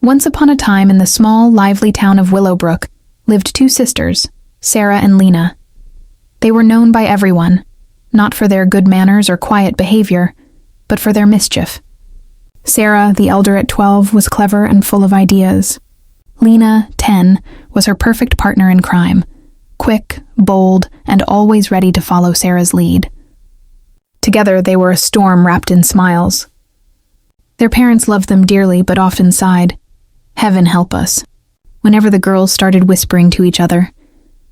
Once upon a time in the small, lively town of Willowbrook lived two sisters, Sara and Lina. They were known by everyone, not for their good manners or quiet behavior, but for their mischief. Sara, the elder at 12, was clever and full of ideas. Lina, 10, was her perfect partner in crime, quick, bold, and always ready to follow Sara's lead. Together, they were a storm wrapped in smiles. Their parents loved them dearly, but often sighed, "Heaven help us," whenever the girls started whispering to each other,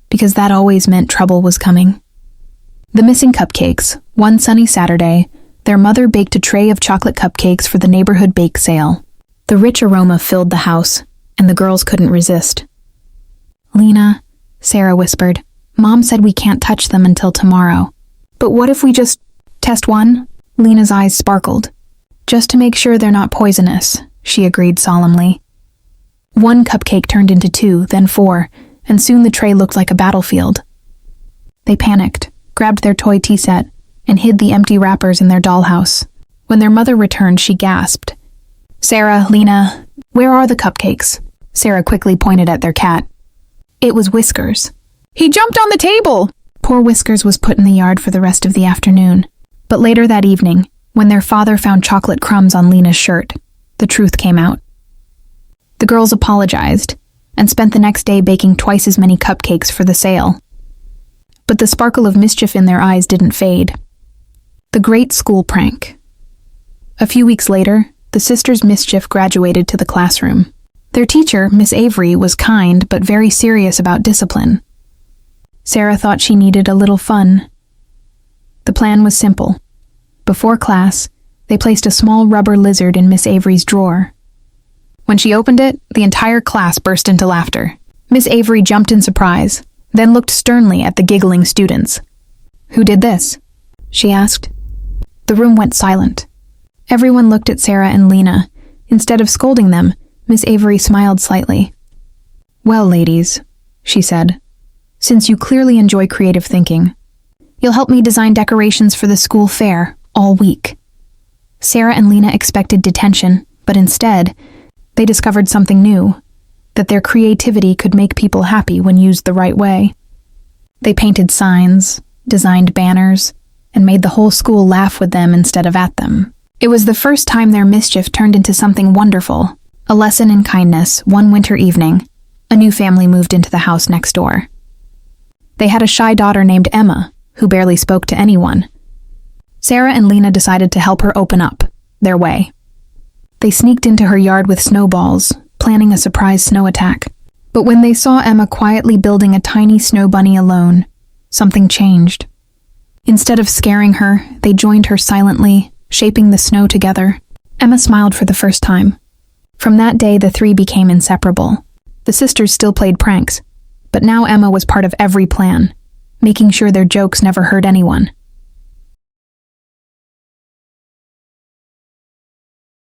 because that always meant trouble was coming. The missing cupcakes. One sunny Saturday, their mother baked a tray of chocolate cupcakes for the neighborhood bake sale. The rich aroma filled the house, and the girls couldn't resist. "Lina," Sara whispered, "Mom said we can't touch them until tomorrow. But what if we just test one?" Lina's eyes sparkled. "Just to make sure they're not poisonous," she agreed solemnly. One cupcake turned into 2, then 4, and soon the tray looked like a battlefield. They panicked, grabbed their toy tea set, and hid the empty wrappers in their dollhouse. When their mother returned, she gasped. "Sara, Lina, where are the cupcakes?" Sara quickly pointed at their cat. It was Whiskers. "He jumped on the table!" Poor Whiskers was put in the yard for the rest of the afternoon. But later that evening, when their father found chocolate crumbs on Lina's shirt, the truth came out. The girls apologized and spent the next day baking twice as many cupcakes for the sale. But the sparkle of mischief in their eyes didn't fade. The great school prank. A few weeks later, the sisters' mischief graduated to the classroom. Their teacher, Miss Avery, was kind but very serious about discipline. Sara thought she needed a little fun. The plan was simple. Before class, they placed a small rubber lizard in Miss Avery's drawer. When she opened it, the entire class burst into laughter. Miss Avery jumped in surprise, then looked sternly at the giggling students. "Who did this?" she asked. The room went silent. Everyone looked at Sara and Lina. Instead of scolding them, Miss Avery smiled slightly. "Well, ladies," she said, "since you clearly enjoy creative thinking, you'll help me design decorations for the school fair all week." Sara and Lina expected detention, but instead, they discovered something new, that their creativity could make people happy when used the right way. They painted signs, designed banners, and made the whole school laugh with them instead of at them. It was the first time their mischief turned into something wonderful, a lesson in kindness. One winter evening, a new family moved into the house next door. They had a shy daughter named Emma, who barely spoke to anyone. Sara and Lina decided to help her open up, their way. They sneaked into her yard with snowballs, planning a surprise snow attack. But when they saw Emma quietly building a tiny snow bunny alone, something changed. Instead of scaring her, they joined her silently, shaping the snow together. Emma smiled for the first time. From that day, the three became inseparable. The sisters still played pranks, but now Emma was part of every plan, making sure their jokes never hurt anyone.